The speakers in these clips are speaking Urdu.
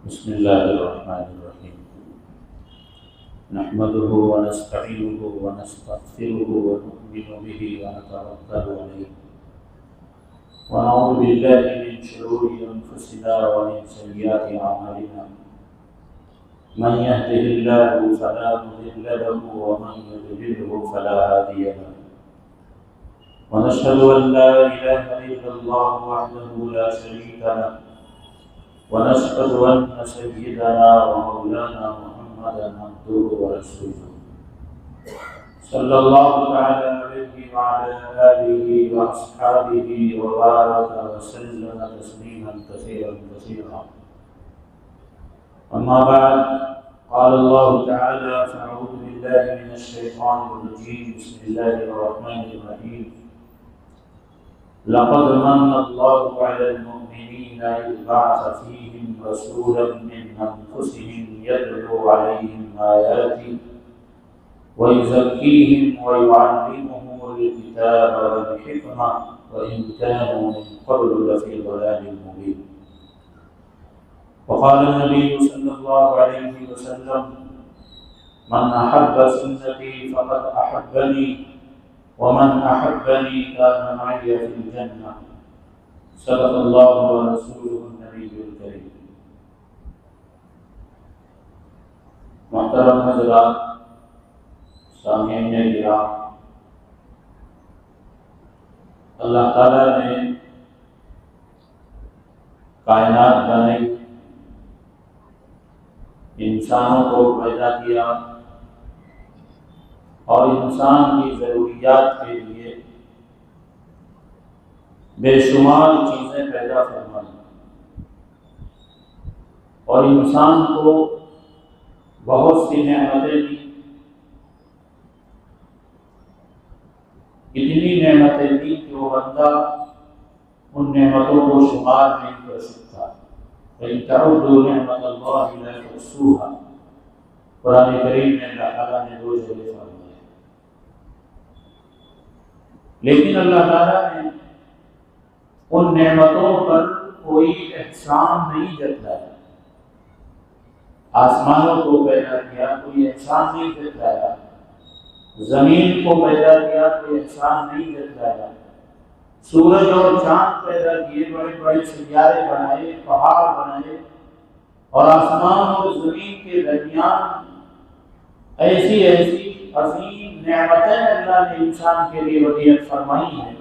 بسم الله الرحمن الرحيم. نحمده ونستعينه ونستغفره ونؤمن به ونتوكل عليه ونعوذ بالله من شرور أنفسنا ومن سيئات أعمالنا. من يهده الله فلا مضل له ومن يضلله فلا هادي له. ونشهد أن لا إله إلا الله وحده لا شريك له، ونشهد أن سيدنا ومولانا محمدا عبده ورسوله صلى الله تعالى عليه وعلى آله وأصحابه وبارك وسلم تسليما كثيرا كثيرا. أما بعد، قال الله تعالى: فأعوذ بالله من الشيطان الرجيم. بسم الله الرحمن الرحيم. لقد من الله على المؤمنين إذ بعث فيهم رسولا من أنفسهم يتلو عليهم آياته ويزكيهم ويعلمهم الكتاب والحكمة وإن كانوا من قبل لفي ضلال مبين. وقال النبي صلى الله عليه وسلم: من أحب سنتي فقد أحبني ومن أحبني كان معي في الجنة. صدق الله ورسوله النبي الكريم. محترم حضرات، سامعین کرام، اللہ تعالیٰ نے کائنات بنائی، انسانوں کو پیدا کیا اور انسان کی ضروریات کے لیے بے شمار چیزیں پیدا فرمائی اور انسان کو بہت سی نعمتیں دی. اتنی نعمتیں دی کہ وہ بندہ ان نعمتوں کو شمار نہیں کر سکتا. وَإِن تَعُدُّوا نِعْمَةَ اللَّهِ لَا تُحْصُوهَا. قرآن کریم میں اللہ تعالیٰ نے دو جگہ فرمایا. لیکن اللہ تعالیٰ نے ان نعمتوں پر کوئی احسان نہیں جتلایا. آسمانوں کو پیدا کیا، کوئی احسان نہیں جتلایا. زمین کو پیدا کیا، کوئی احسان نہیں جتلایا. سورج اور چاند پیدا کیے، بڑے بڑے سیارے بنائے، پہاڑ بنائے، اور آسمان اور زمین کے درمیان ایسی ایسی عظیم نعمتیں اللہ نے انسان کے لیے ودیعت فرمائی ہیں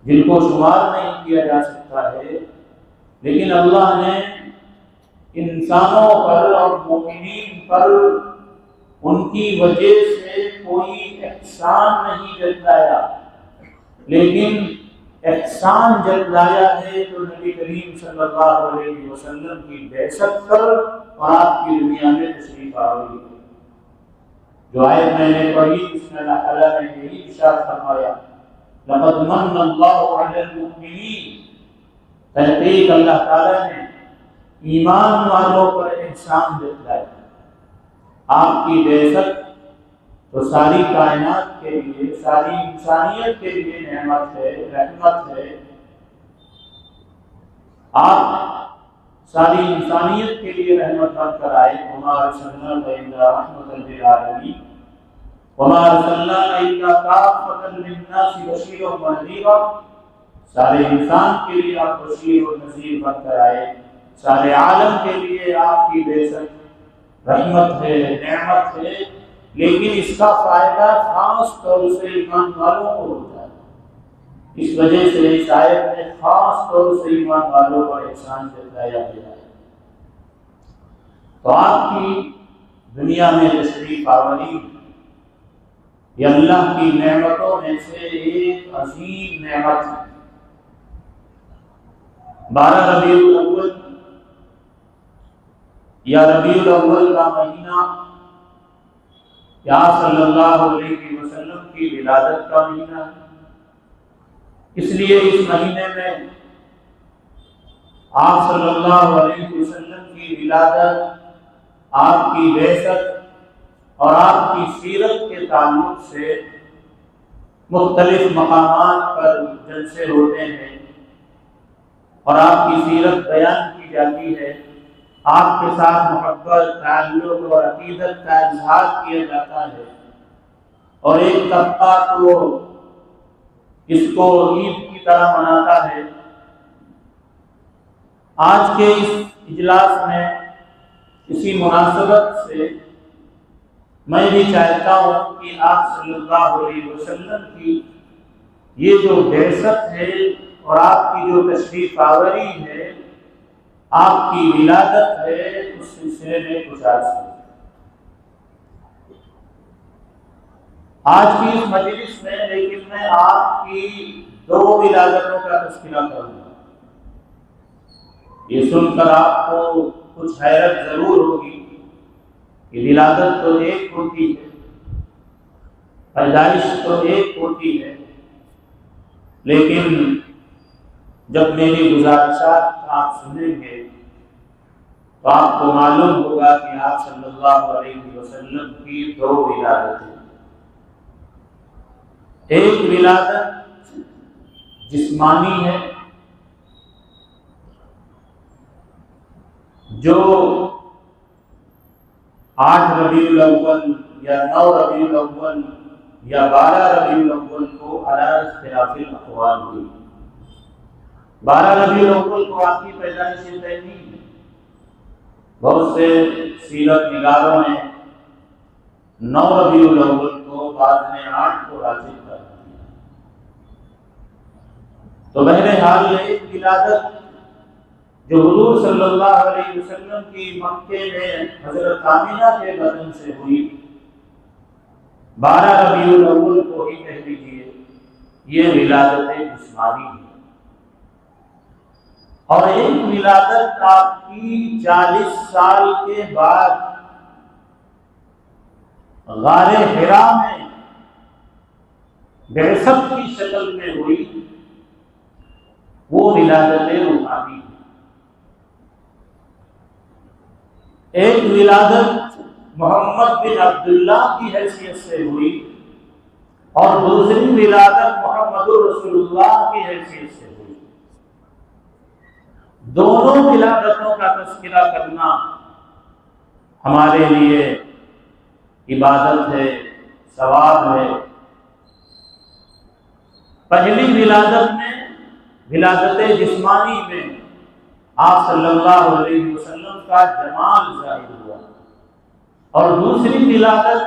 جن کو شمار نہیں کیا جا سکتا ہے. لیکن اللہ نے انسانوں پر اور مومنین پر ان کی وجہ سے کوئی احسان نہیں جتلایا، لیکن احسان جتلایا ہے تو نبی کریم صلی اللہ علیہ وسلم کی بعثت پر اور آپ کی دنیا میں تشریف آوری. جو آیت میں نے پڑھی اس میں اللہ تعالیٰ نے یہی ارشاد فرمایا: لقد من اللہ علی المؤمنین. تحقیق اللہ تعالیٰ نے ایمان والوں پر احسان جتلایا. آپ کی بعثت تو ساری کائنات کے لیے، ساری انسانیت کے لیے نعمت ہے، رحمت ہے. آپ ساری انسانیت کے لیے رحمت بن کر آئے. وما ارسلناک الا رحمۃ للعالمین وما ارسلناک الا کافۃ للناس بشیرا ونذیرا. سارے انسان کے لیے آپ بشیر و نذیر بن کر آئے. سارے عالم کے لیے آپ کی بعثت رحمت ہے، نعمت ہے. لیکن اس کا فائدہ خاص طور سے ایمان والوں کو ہوتا ہے. اس وجہ سے اس آیت میں خاص طور سے ایمان والوں پر احسان جتلایا گیا ہے. تو آپ کی دنیا میں تشریف آوری یہ اللہ کی نعمتوں میں سے ایک عظیم نعمت ہے. 12 ربیع الاول یا ربیع الاول کا مہینہ یا صلی اللہ علیہ وسلم کی ولادت کا مہینہ ہے. اس لیے اس مہینے میں آپ صلی اللہ علیہ وسلم کی ولادت، آپ کی بعثت اور آپ کی سیرت کے تعلق سے مختلف مقامات پر جلسے ہوتے ہیں اور آپ کی سیرت بیان کی جاتی ہے. آپ کے ساتھ محبت، تعلق اور عقیدت کا اظہار کیا جاتا ہے، اور ایک طبقہ تو اس کو عید کی طرح مناتا ہے۔ آج کے اس اجلاس میں اسی مناسبت سے میں بھی چاہتا ہوں کہ آپ صلی اللہ علیہ وسلم کی یہ جو بعثت ہے اور آپ کی جو تشریف آوری ہے، آپ کی ولادت ہے، اس سلسلے میں کچھ عرض کریں۔ آج کی اس مجلس میں لیکن میں آپ کی 2 ولادتوں کا تذکرہ کروں گا۔ یہ سن کر آپ کو کچھ حیرت ضرور ہوگی کہ ولادت تو ایک ہوتی ہے، پیدائش تو ایک ہوتی ہے، لیکن جب میری گزارشات آپ سنیں گے تو آپ کو معلوم ہوگا کہ آپ صلی اللہ علیہ وسلم کی 2 ولادتیں۔ ایک ولادت جسمانی ہے جو 8 ربیع الاول یا 9 ربیع الاول یا 12 ربیع الاول کو علی اختلاف الاقوال ہوئی۔ 12 ربیع الاول کو آپ کی پیدائش طے نہیں ہے، بہت سے سیرت نگاروں نے 9 ربیع الاول کو، بعد میں 8 کو راجح کر دیا۔ تو بہرحال ایک ولادت جو حضور صلی اللہ علیہ وسلم کی مکے میں حضرت آمینہ کے بدن سے ہوئی، 12 ربیع الاول کو ہی کہہ لیجیے، یہ ولادت جسمانی ہے۔ اور ایک ولادت آپ کی 40 سال کے بعد غار حرا میں بعثت کی شکل میں ہوئی، وہ ولادت روحانی ہے۔ ایک ولادت محمد بن عبداللہ کی حیثیت سے ہوئی اور دوسری ولادت محمد رسول اللہ کی حیثیت سے ہوئی۔ دونوں ولادتوں کا تذکرہ کرنا ہمارے لیے عبادت ہے، ثواب ہے۔ پہلی ولادت میں، ولادت جسمانی میں، آپ صلی اللہ علیہ وسلم کا جمال ظاہر ہوا، اور دوسری ولادت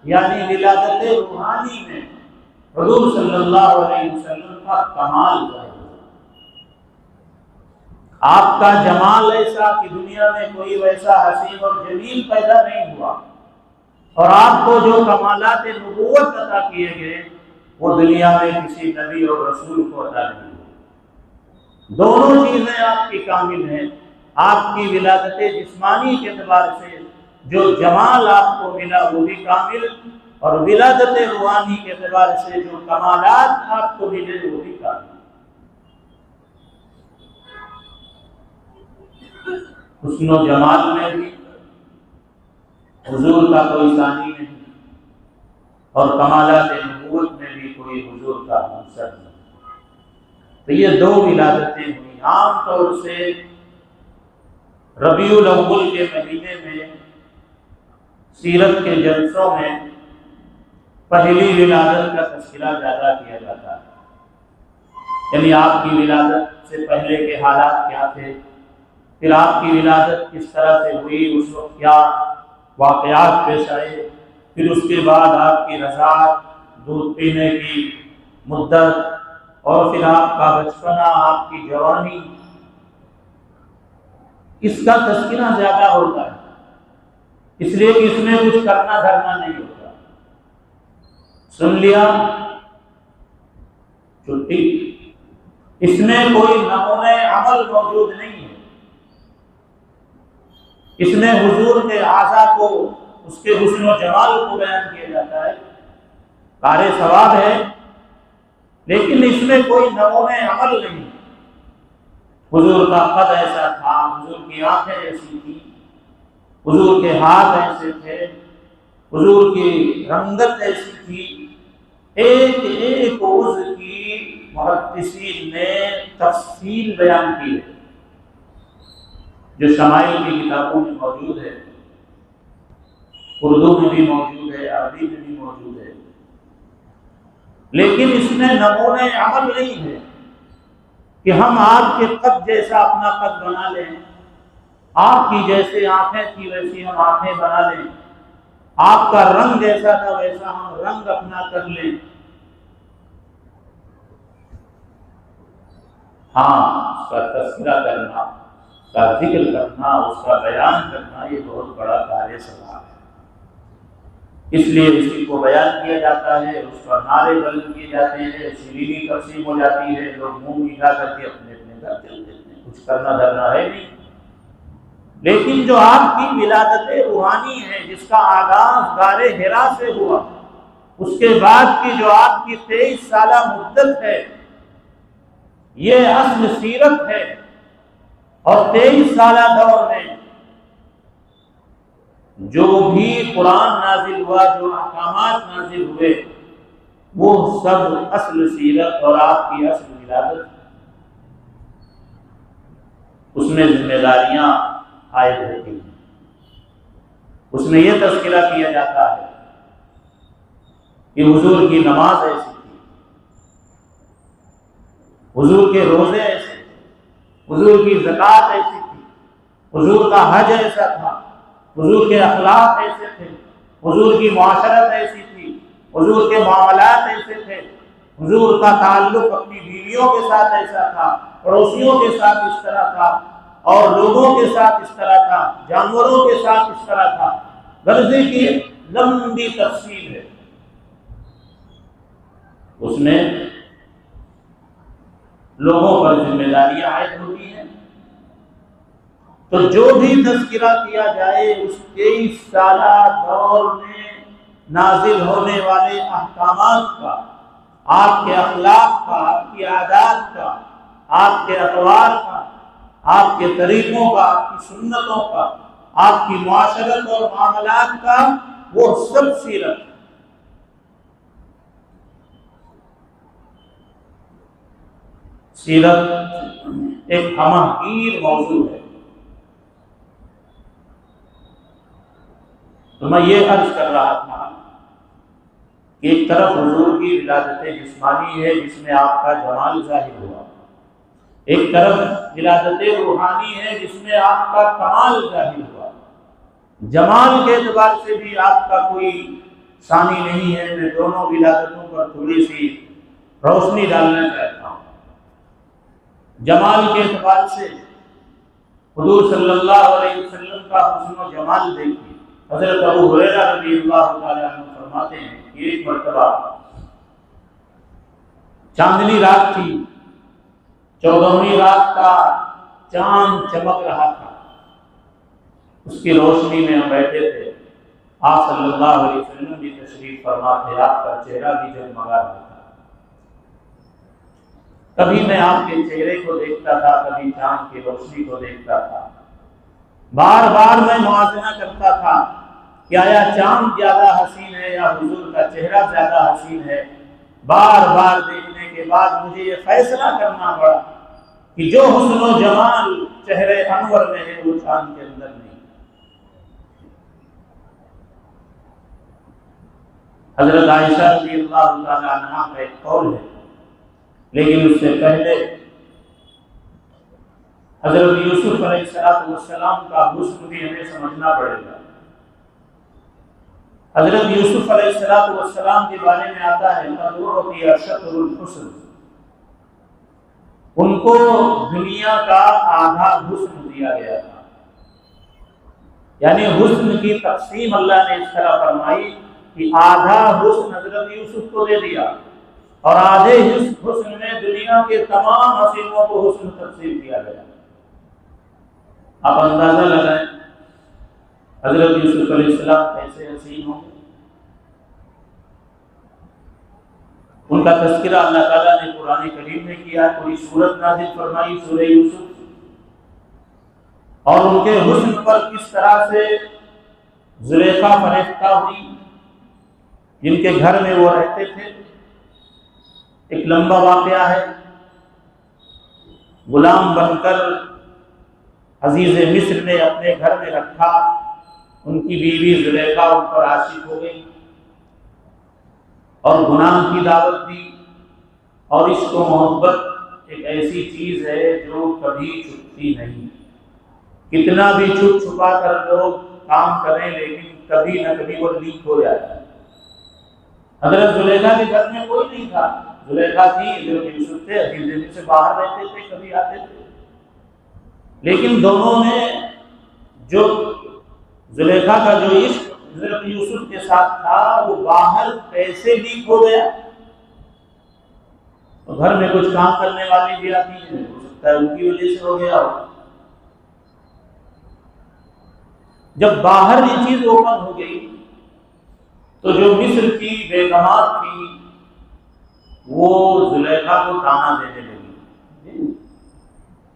یعنی ولادت روحانی میں حضور صلی اللہ علیہ وسلم کا کمال ظاہر ہوا۔ آپ کا جمال ایسا کہ دنیا میں کوئی ویسا حسین اور جمیل پیدا نہیں ہوا، اور آپ کو جو کمالات نبوت عطا کیے گئے وہ دنیا میں کسی نبی اور رسول کو عطا نہیں ہوئے۔ دونوں چیزیں آپ کی کامل ہیں۔ آپ کی ولادت جسمانی کے اعتبار سے جو جمال آپ کو ملا وہ بھی کامل، اور ولادت روحانی کے اعتبار سے جو کمالات آپ کو ملے وہ بھی کامل۔ حسن و جمال میں بھی حضور کا کوئی ثانی نہیں، اور کمالات نبوت میں بھی کوئی حضور کا عنصر نہیں۔ تو یہ 2 ولادتیں ہوئی۔ عام طور سے ربیع الاول کے مہینے میں سیرت کے جلسوں میں پہلی ولادت کا تذکرہ زیادہ کیا جاتا ہے، یعنی آپ کی ولادت سے پہلے کے حالات کیا تھے، پھر آپ کی ولادت کس طرح سے ہوئی، اس وقت کیا واقعات پیش آئے، پھر اس کے بعد آپ کی رضاعت، دودھ پینے کی مدت، اور پھر آپ کا بچپنا، آپ کی جوانی، اس کا تذکرہ زیادہ ہوتا ہے، اس لیے کہ اس میں کچھ کرنا دھرنا نہیں ہوتا۔ سن لیا چھٹی، اس میں کوئی نمونہ عمل موجود نہیں ہے، اس میں حضور کے اعضاء کو، اس کے حسن و جمال کو بیان کیا جاتا ہے، کار ثواب ہے، لیکن اس میں کوئی نمونہ عمل نہیں۔ حضور کا قد ایسا تھا، حضور کی آنکھیں ایسی تھی، حضور کے ہاتھ ایسے تھے، حضور کی رنگت ایسی تھی، ایک ایک عضو کی محدثین نے تفصیل بیان کی ہے۔ جو شمائل کی کتابوں میں موجود ہے، اردو میں بھی موجود ہے، عربی میں بھی موجود ہے، لیکن اس میں نمونے عمل نہیں ہے کہ ہم آپ کے قد جیسا اپنا قد بنا لیں، آپ کی جیسے آنکھیں تھی ویسی ہم آنکھیں بنا لیں، آپ کا رنگ جیسا تھا ویسا ہم رنگ اپنا کر لیں۔ ہاں، اس کا تذکرہ کرنا، اس کا ذکر کرنا، اس کا بیان کرنا، یہ بہت بڑا کاریہ ثواب ہے۔ اس لیے اسی کو بیان کیا جاتا ہے، اس پر نعرے بلند کیے جاتے ہیں، شیرینی تقسیم ہو جاتی ہے، لوگ منہ میٹھا کر کے اپنے اپنے گھر چل دیتے ہیں، کچھ کرنا دھرنا ہے نہیں۔ لیکن جو آپ کی ولادت روحانی ہے، جس کا آغاز غار حرا سے ہوا، اس کے بعد کی جو آپ کی 23 سالہ مدت ہے، یہ اصل سیرت ہے۔ اور 23 سالہ دور میں جو بھی قرآن نازل ہوا، جو احکامات نازل ہوئے، وہ سب اصل سیرت اور آپ کی اصل ولادت ہے۔ اس میں ذمہ داریاں عائد ہوتی ہیں، اس میں یہ تذکرہ کیا جاتا ہے کہ حضور کی نماز ایسی تھی، حضور کے روزے ایسے تھے، حضور کی زکوٰۃ ایسی تھی، حضور کا حج ایسا تھا، حضور کے اخلاق ایسے تھے، حضور کی معاشرت ایسی تھی، حضور کے معاملات ایسے تھے، حضور کا تعلق اپنی بیویوں کے ساتھ ایسا تھا، پڑوسیوں کے ساتھ اس طرح تھا، اور لوگوں کے ساتھ اس طرح تھا، جانوروں کے ساتھ اس طرح تھا۔ غرضے کی لمبی تفصیل ہے، اس میں لوگوں پر ذمہ داریاں عائد ہوتی ہیں۔ تو جو بھی تذکرہ کیا جائے اس 23 سالہ دور میں نازل ہونے والے احکامات کا، آپ کے اخلاق کا، آپ کی عادات کا، آپ کے اطوار کا، آپ کے طریقوں کا، آپ کی سنتوں کا، آپ کی معاشرت اور معاملات کا، وہ سب سیرت ہے۔ سیرت ایک ہمہ موضوع ہے۔ تو میں یہ عرض کر رہا تھا کہ ایک طرف حضور کی ولادت جسمانی ہے جس میں آپ کا جمال ظاہر ہوا، ایک طرف ولادت روحانی ہے جس میں آپ کا کمال ظاہر ہوا۔ جمال کے اعتبار سے بھی آپ کا کوئی ثانی نہیں ہے، میں دونوں ولادتوں پر تھوڑی سی روشنی ڈالنا چاہتا ہوں۔ جمال کے اعتبار سے حضور صلی اللہ علیہ وسلم کا حسن و جمال دیکھیے۔ حضرت ابو ہریرہ رضی اللہ تعالیٰ عنہ فرماتے ہیں کہ ایک مرتبہ چاندنی رات تھی، 14ویں رات کا چاند چمک رہا تھا، اس کی روشنی میں ہم بیٹھے تھے، آپ صلی اللہ علیہ وسلم بھی تشریف فرما تھے، آپ کا چہرہ بھی جگمگا رہا تھا۔ کبھی میں آپ کے چہرے کو دیکھتا تھا، کبھی چاند کی روشنی کو دیکھتا تھا، بار بار میں موازنہ کرتا تھا کہ آیا چاند زیادہ حسین ہے یا حضور کا چہرہ زیادہ حسین ہے۔ بار بار دیکھنے کے بعد مجھے یہ فیصلہ کرنا پڑا کہ جو حسن و جمال چہرے انور میں ہے وہ چاند کے اندر نہیں۔ حضرت عائشہ رضی اللہ تعالیٰ عنہا کا ایک قول ہے، لیکن اس سے پہلے حضرت یوسف علیہ السلام کا حسن بھی ہمیں سمجھنا پڑے گا۔ حضرت یوسف علیہ السلام کے بارے میں آتا ہے کہ شطر الحسن، ان کو دنیا کا آدھا حسن دیا گیا تھا، یعنی حسن کی تقسیم اللہ نے اس طرح فرمائی کہ آدھا حسن حضرت یوسف کو دے دیا اور آدھے حسن میں دنیا کے تمام حسینوں کو حسن تقسیم کیا گیا۔ آپ اندازہ لگائیں حضرت یوسف علیہ السلام کیسے حسین ہوں۔ ان کا تذکرہ اللہ تعالیٰ نے قرآن کریم میں کیا، کوئی سورت نازل فرمائی سورہ یوسف، اور ان کے حسن پر کس طرح سے زلیخا فریفتہ ہوئی جن کے گھر میں وہ رہتے تھے۔ ایک لمبا واقعہ ہے، غلام بن کر عزیز مصر نے اپنے گھر میں رکھا، ان کی بیوی زلیخا ان پر عاشق ہو گئی اور گناہ کی دعوت دی۔ اور عشق و محبت ایک ایسی چیز ہے جو کبھی چھپتی نہیں، کتنا بھی چھپ چھپا کر لوگ کام کریں لیکن کبھی نہ کبھی وہ لیک ہو جاتا ہے۔ حضرت زلیخا کے گھر میں کوئی نہیں تھا، زلیخا تھی، حضرت یوسف تھے، عزیز سے باہر رہتے تھے، کبھی آتے تھے، لیکن دونوں نے جو زلیخا کا جو عشق حضرت یوسف کے ساتھ تھا وہ باہر کیسے لیک ہو گیا۔ گھر میں کچھ کام کرنے والی بھی آتی ہے، ہو سکتا ہے ان کی وجہ سے ہو گیا ہو۔ جب باہر یہ چیز اوپن ہو گئی تو جو مصر کی بیگمات تھی وہ زلیخا کو تانا دینے لگی۔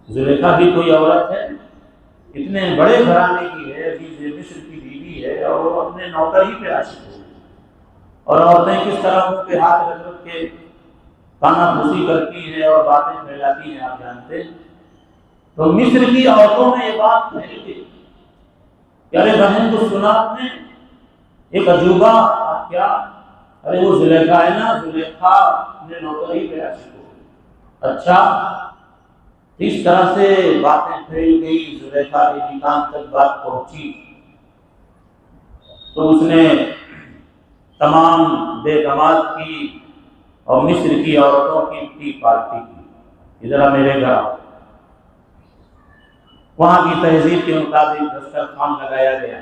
زلیخا بھی کوئی عورت ہے، اتنے بڑے گھرانے کی ہے، عزیز مصر کی بیوی ہے، اور وہ اپنے نوکر ہی پہ عاشق ہو گئی۔ اور عورتیں کس طرح منہ پہ ہاتھ رکھ رکھ کے کانا پھوسی کرتی ہیں اور باتیں پھیلاتی ہیں، آپ جانتے ہیں۔ تو مصر کی عورتوں میں یہ بات پھیل گئی کہ ارے بہن تو سنا آپ نے ایک عجوبہ کیا، ارے وہ زلیخا ہے نا، زلیخا اپنے نوکر ہی پہ عاشق ہو گئی۔ اچھا، اس طرح سے باتیں پھیل گئی، زلیخا کے کان تک بات پہنچی تو اس نے تمام بیگمات کی اور مصر کی عورتوں کی پارٹی کی، ذرا میرے گھر آؤ۔ وہاں کی تہذیب کے مطابق دسترخوان لگایا گیا،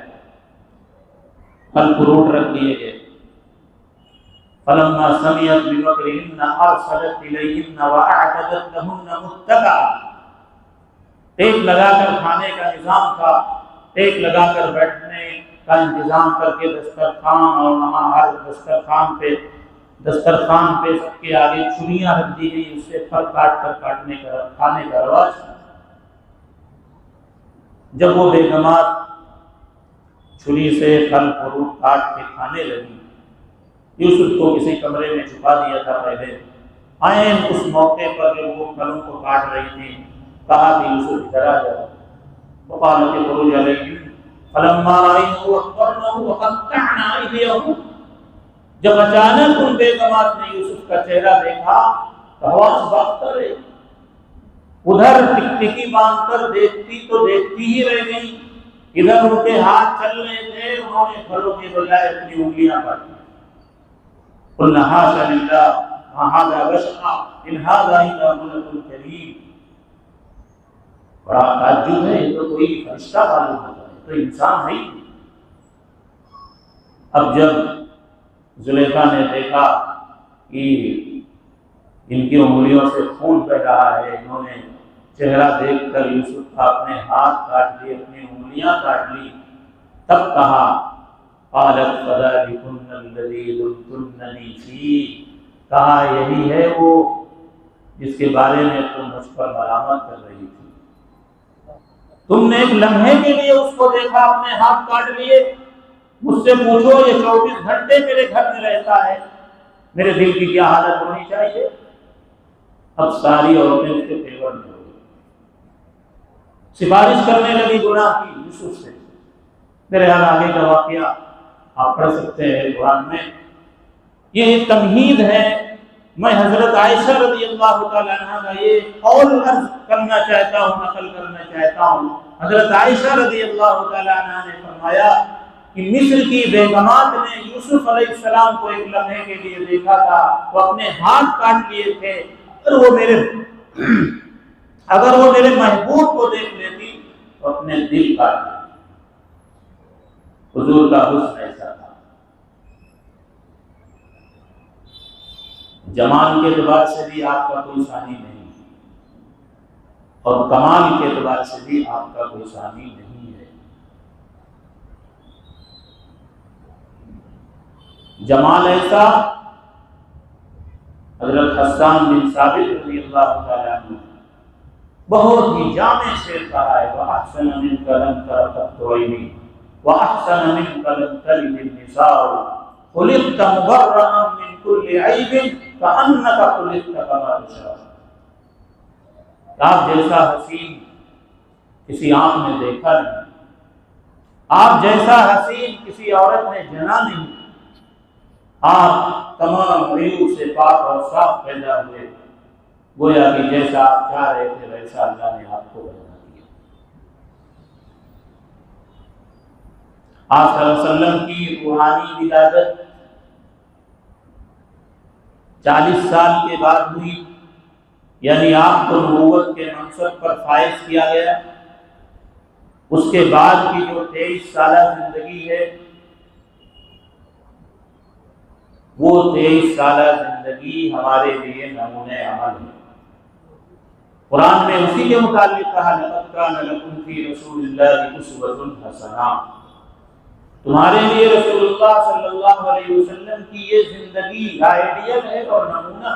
پھل فروٹ رکھ دیے گئے۔ فلما سمعت بمكرهن ارسلت اليهن واعتدت لهن متكئا۔ ٹیک لگا کر کھانے کا نظام تھا، ٹیک لگا کر بیٹھنے کا انتظام کر کے دسترخوان، اور وہاں ہر دسترخوان پہ سب کے آگے چھریاں رکھ دی گئی، اس سے پھل کاٹ کر کھانے کا رواج تھا۔ جب وہ بیگمات چھری سے پھل فروٹ کاٹ کے کھانے لگی، یوسف کو کسی کمرے میں چھپا دیا تھا پہلے، عین اس موقع پر جب وہ پھلوں کو کاٹ رہی تھی کہا کہ یوسف ادھر آ جاؤ۔ وقالت اخرج علیہم فلما رأینہ اکبرنہ وقطعن ایدیہم۔ جب اچانک ان بیگمات نے یوسف کا چہرہ دیکھا تو حواس باختہ رہی، ادھر ٹکٹکی باندھ کر دیکھتی تو دیکھتی ہی رہ گئی، ادھر ان کے ہاتھ چل رہے تھے، انہوں نے پھلوں کے بجائے اپنی انگلیاں کاٹی۔ قلنا حاشا للہ ما ھذا بشرا ان ھذا الا ملک کریم۔ بڑا تعجب ہے، یہ تو کوئی فرشتہ معلوم ہوتا ہے، تو انسان ہے ہی۔ اب جب زلیخا نے دیکھا کہ ان کی انگلیوں سے خون بہ رہا ہے، انہوں نے چہرہ دیکھ کر یوسف کا اپنے ہاتھ کاٹ لیے، اپنی انگلیاں کاٹ لی، تب کہا قالت فذلکن الذی لمتننی فیہ۔ کہا یہی ہے وہ جس کے بارے میں تم مجھ پر ملامت کر رہی تھی، تم نے ایک لمحے کے لیے اس کو دیکھا، اپنے ہاتھ کاٹ لیے، مجھ سے پوچھو یہ 24 گھنٹے میرے گھر میں رہتا ہے، میرے دل کی کیا حالت ہونی چاہیے۔ اب ساری عورتیں اس کے فیور میں ہو گئی، سفارش کرنے لگی گناہ کی یوسف سے۔ میرے حال آگے کا واقعہ آپ پڑھ سکتے ہیں قرآن میں، یہ ایک تمہید ہے۔ میں حضرت عائشہ رضی اللہ تعالیٰ عنہ کا یہ قول عرض کرنا چاہتا ہوں، نقل کرنا چاہتا ہوں۔ حضرت عائشہ رضی اللہ تعالیٰ عنہ نے فرمایا کہ مصر کی بیگمات نے یوسف علیہ السلام کو ایک لمحے کے لیے دیکھا تھا، وہ اپنے ہاتھ کاٹ لیے تھے۔ اگر وہ میرے محبوب کو دیکھ لیتی تو اپنے دل کاٹ لیتی۔ حضور کا حسن ایسا تھا، جمال کے اعتبار سے بھی آپ کا کوئی ثانی نہیں، اور کمال کے اعتبار سے بھی آپ کا کوئی ثانی نہیں ہے۔ جمال ایسا، حضرت حسان بن ثابت رضی اللہ تعالیٰ عنہ بہت ہی جامع شعر کہا ہے، وَأَحْسَنَ مِنْكَ لَمْ تَرَ قَطُّ عَيْنِي وَأَحْسَنَ مِنْكَ لَمْ تَلِدِ النِّسَاءُ خُلِقْتَ مُبَرَّأً مِنْ كُلِّ عَيْبٍ كَأَنَّكَ خُلِقْتَ كَمَا تَشَاءُ۔ آپ جیسا حسین کسی آنکھ نے دیکھا نہیں، آپ جیسا حسین کسی عورت نے جنا نہیں، آپ تمام عیوب سے پاک اور صاف پیدا ہوئے، گویا کہ جیسا آپ چاہ رہے تھے ویسا اللہ نے آپ کو بنا دیا۔ آپ صلی اللہ علیہ وسلم کی روحانی ولادت 40 سال کے بعد ہوئی، یعنی آپ کو نبوت کے منصب پر فائز کیا گیا۔ اس کے بعد کی جو 23 سالہ زندگی ہے، وہ 23 سالہ زندگی ہمارے لیے نمونۂ عمل ہے۔ قرآن میں اسی کے متعلق کہا لقد کان لکم فی رسول اللہ اسوۃ حسنہ، تمہارے لیے رسول اللہ صلی اللہ علیہ وسلم کی یہ زندگی آئیڈیل ہے اور نمونہ۔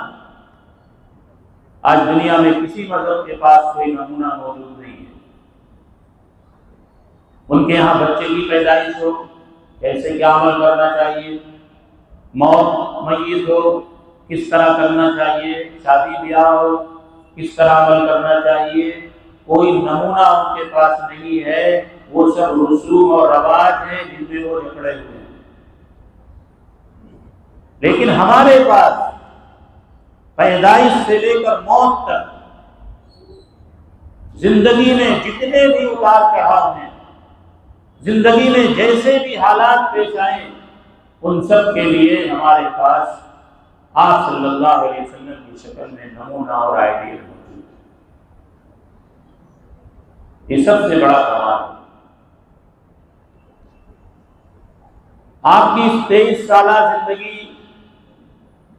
آج دنیا میں کسی مذہب کے پاس کوئی نمونہ موجود نہیں ہے۔ ان کے یہاں بچے کی پیدائش ہو کیسے کیا عمل کرنا چاہیے، موت میت ہو کس طرح کرنا چاہیے، شادی بیاہ ہو کس طرح عمل کرنا چاہیے، کوئی نمونہ ان کے پاس نہیں ہے۔ وہ سب رسوم اور رواج ہیں جن میں وہ جکڑے ہوئے ہیں۔ لیکن ہمارے پاس پیدائش سے لے کر موت تک زندگی میں جتنے بھی اتار چڑھاؤ ہیں، زندگی میں جیسے بھی حالات پیش آئیں، ان سب کے لیے ہمارے پاس آپ صلی اللہ علیہ وسلم کی شکل میں نمونہ اور آئیڈیل موجود ہے۔ یہ سب سے بڑا کمال ہے۔ آپ کی 23 سالہ زندگی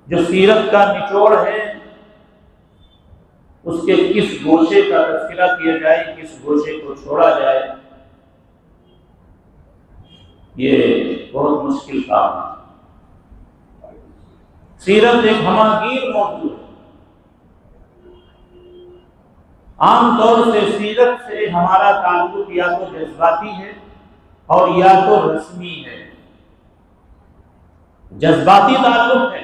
جو سیرت کا نچوڑ ہے، اس کے کس گوشے کا تذکرہ کیا جائے، کس گوشے کو چھوڑا جائے، یہ بہت مشکل کام ہے۔ سیرت ایک ہماگیر موضوع ہے۔ عام طور سے سیرت سے ہمارا تعلق یا تو جذباتی ہے اور یا تو رسمی ہے۔ جذباتی تعلق ہے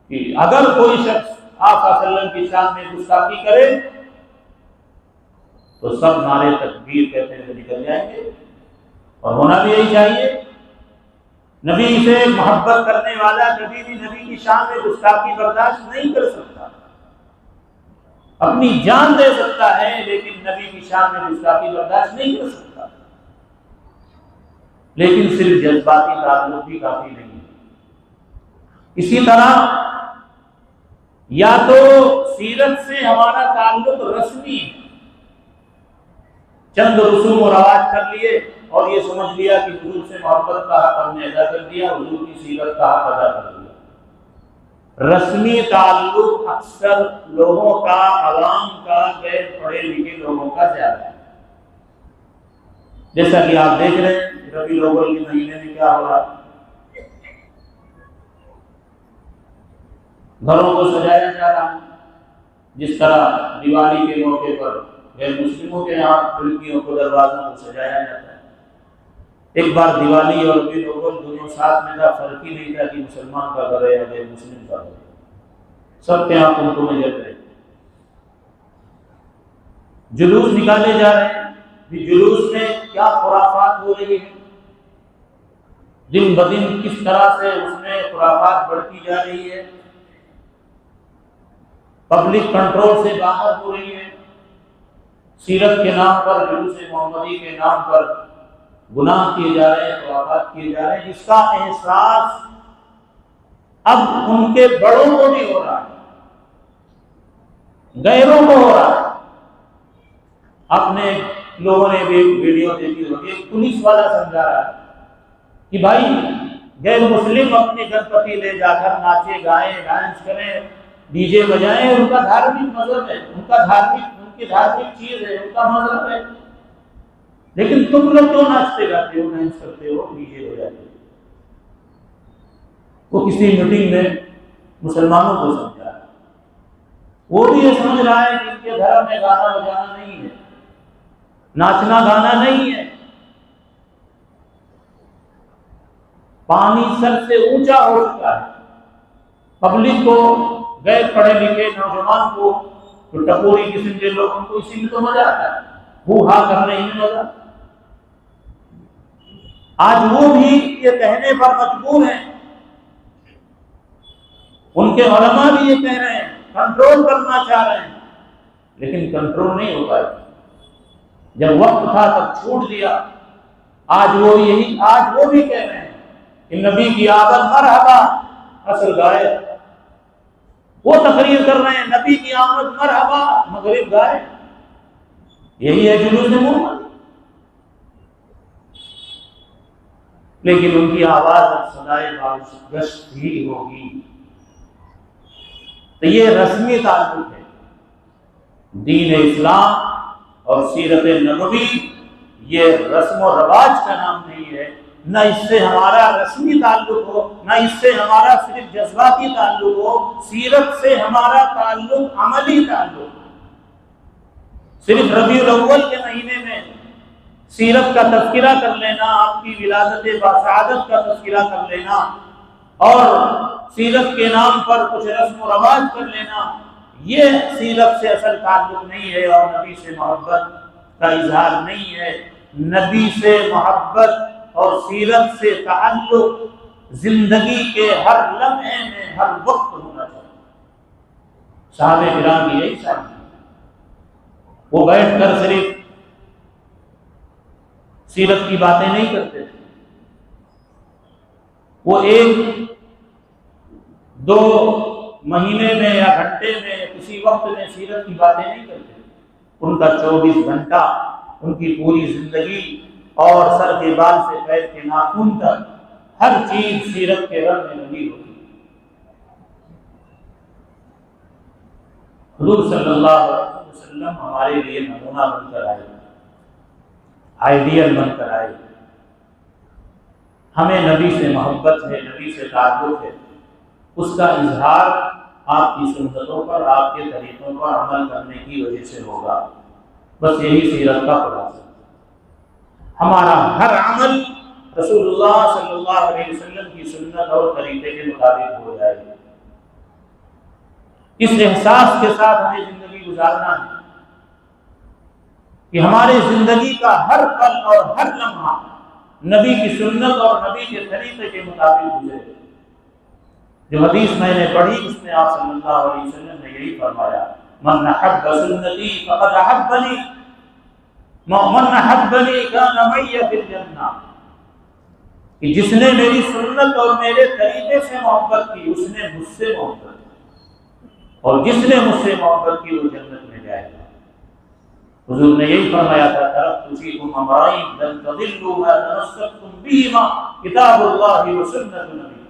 کہ اگر کوئی شخص آپ صلی اللہ علیہ وسلم کی شان میں گستاخی کرے تو سب نعرے تکبیر کہتے ہوئے نکل جائیں گے، اور ہونا بھی یہی چاہیے۔ نبی سے محبت کرنے والا کبھی بھی نبی کی شان میں گستاخی برداشت نہیں کر سکتا، اپنی جان دے سکتا ہے لیکن نبی کی شان میں گستاخی برداشت نہیں کر سکتا۔ لیکن صرف جذباتی تعلق بھی کافی نہیں ہے۔ اسی طرح یا تو سیرت سے ہمارا تعلق رسمی ہے، چند رسوم و رواج کر لیے اور یہ سمجھ لیا کہ حضور سے محبت کا حق ہم نے ادا کر دیا، حضور کی سیرت کا حق ادا کر دیا۔ رسمی تعلق اکثر لوگوں کا، عوام کا، غیر پڑھے لکھے لوگوں کا زیادہ ہے۔ جیسا کہ آپ دیکھ رہے ہیں ربیع الاول کے مہینے میں کیا ہو رہا ہے، گھروں کو سجایا جا رہا ہے، جس طرح دیوالی کے موقع پر غیر مسلموں کے یہاں کھڑکیوں کو، دروازوں کو سجایا جاتا ہے۔ ایک بار دیوالی اور ربیع الاول دونوں ساتھ میں تھا، فرق ہی نہیں تھا کہ مسلمان کا گھر ہے یا غیر مسلم کا گھر ہے، سب کے یہاں کمکمے جل رہے، جلوس نکالے جا رہے ہیں۔ جلوس میں کیا خرافات ہو رہی ہیں، دن بدن کس طرح سے اس میں خرافات بڑھتی جا رہی ہے، پبلک کنٹرول سے باہر ہو رہی ہے۔ سیرت کے نام پر، جلوس محمدی کے نام پر گناہ کیے جا رہے ہیں، خرافات کیے جا رہے ہیں، جس کا احساس اب ان کے بڑوں کو بھی ہو رہا ہے، غیروں کو ہو رہا ہے۔ اپنے لوگوں نے بھی ویڈیو دیکھی ہوگی، ایک پولیس والا سمجھا رہا ہے کہ بھائی غیر مسلم اپنے گنپتی لے جا کر ناچے گائیں، ڈانس کریں، ڈی جے بجائیں، ان کا دھارمک مذہب ہے، ان کی دھارمک چیز ہے، ان کا مذہب ہے، لیکن تم لوگ کیوں ناچتے گاتے ہو، ڈانس کرتے ہو، ڈی جے بجاتے ہو؟ وہ کسی میٹنگ میں مسلمانوں کو سمجھا رہا ہے، وہ بھی یہ سمجھ رہا ہے کہ ان کے دھرم میں گانا بجانا نہیں ہے، ناچنا گانا نہیں ہے۔ پانی سر سے اونچا ہو چکا ہے، پبلک کو، غیر پڑھے لکھے نوجوان کو، جو ٹپوری قسم کے لوگ، ان کو اسی میں تو مزہ آتا ہے۔ ہو ہا کرنے میں لگا۔ آج وہ بھی یہ کہنے پر مجبور ہیں، ان کے علماء بھی یہ کہہ رہے ہیں، کنٹرول کرنا چاہ رہے ہیں، لیکن کنٹرول نہیں ہو پائے۔ جب وقت تھا تب چھوڑ دیا۔ آج وہ بھی کہہ رہے ہیں کہ نبی کی آمد مرحبا، اصل گائے۔ وہ تقریر کر رہے ہیں نبی کی آمد مرحبا، مغرب گائے۔ یہی ہے جلوس محمد۔ لیکن ان کی آواز اب صدائے بازگشت ہی ہوگی۔ تو یہ رسمی تعلق ہے۔ دین اسلام اور سیرت نبوی یہ رسم و رواج کا نام نہیں ہے، نہ اس سے ہمارا رسمی تعلق ہو، نہ اس سے ہمارا صرف جذباتی تعلق ہو۔ سیرت سے ہمارا تعلق عملی تعلق ہے۔ صرف ربیع الاول کے مہینے میں سیرت کا تذکرہ کر لینا، آپ کی ولادت باسعادت کا تذکرہ کر لینا اور سیرت کے نام پر کچھ رسم و رواج کر لینا، یہ سیرت سے اصل تعلق نہیں ہے اور نبی سے محبت کا اظہار نہیں ہے۔ نبی سے محبت اور سیرت سے تعلق زندگی کے ہر لمحے میں ہر وقت ہونا چاہیے۔ صحابہ کرام کی یہی شان ہے۔ وہ بیٹھ کر صرف سیرت کی باتیں نہیں کرتے تھے، وہ ایک دو مہینے میں یا گھنٹے میں یا کسی وقت میں سیرت کی باتیں نہیں کرتے تھے۔ ان کا 24 گھنٹہ، ان کی پوری زندگی اور سر کے بال سے پیر کے ناخن تک ہر چیز سیرت کے رنگ میں رنگی ہوتی ہے۔ حضور صلی اللہ علیہ وسلم ہمارے لیے نمونہ بن کر آئے، آئیڈیل بن کر آئے۔ ہمیں نبی سے محبت ہے، نبی سے تعلق ہے، اس کا اظہار آپ کی سنتوں پر، آپ کے طریقوں پر عمل کرنے کی وجہ سے ہوگا۔ بس یہی سیرت کا خلاصہ۔ ہمارا ہر عمل رسول اللہ صلی اللہ علیہ وسلم کی سنت اور طریقے کے مطابق ہو جائے گا۔ اس احساس کے ساتھ ہمیں زندگی گزارنا ہے کہ ہماری زندگی کا ہر پل اور ہر لمحہ نبی کی سنت اور نبی کے طریقے کے مطابق گزرے۔ جو حدیث میں نے پڑھی اس میں آپ صلی اللہ علیہ وسلم نے یہی فرمایا، من احب سنتی فقد احبنی ومن احبنی کان معی فی الجنہ، کہ جس نے میری سنت اور میرے طریقے سے محبت کی اس نے مجھ سے محبت کی، اور جس نے مجھ سے محبت کی وہ جنت میں جائے گا۔ حضور نے یہی فرمایا تھا، ترکت فیکم امرین لن تضلوا ما تمسکتم بہما کتاب اللہ و سنت نبی،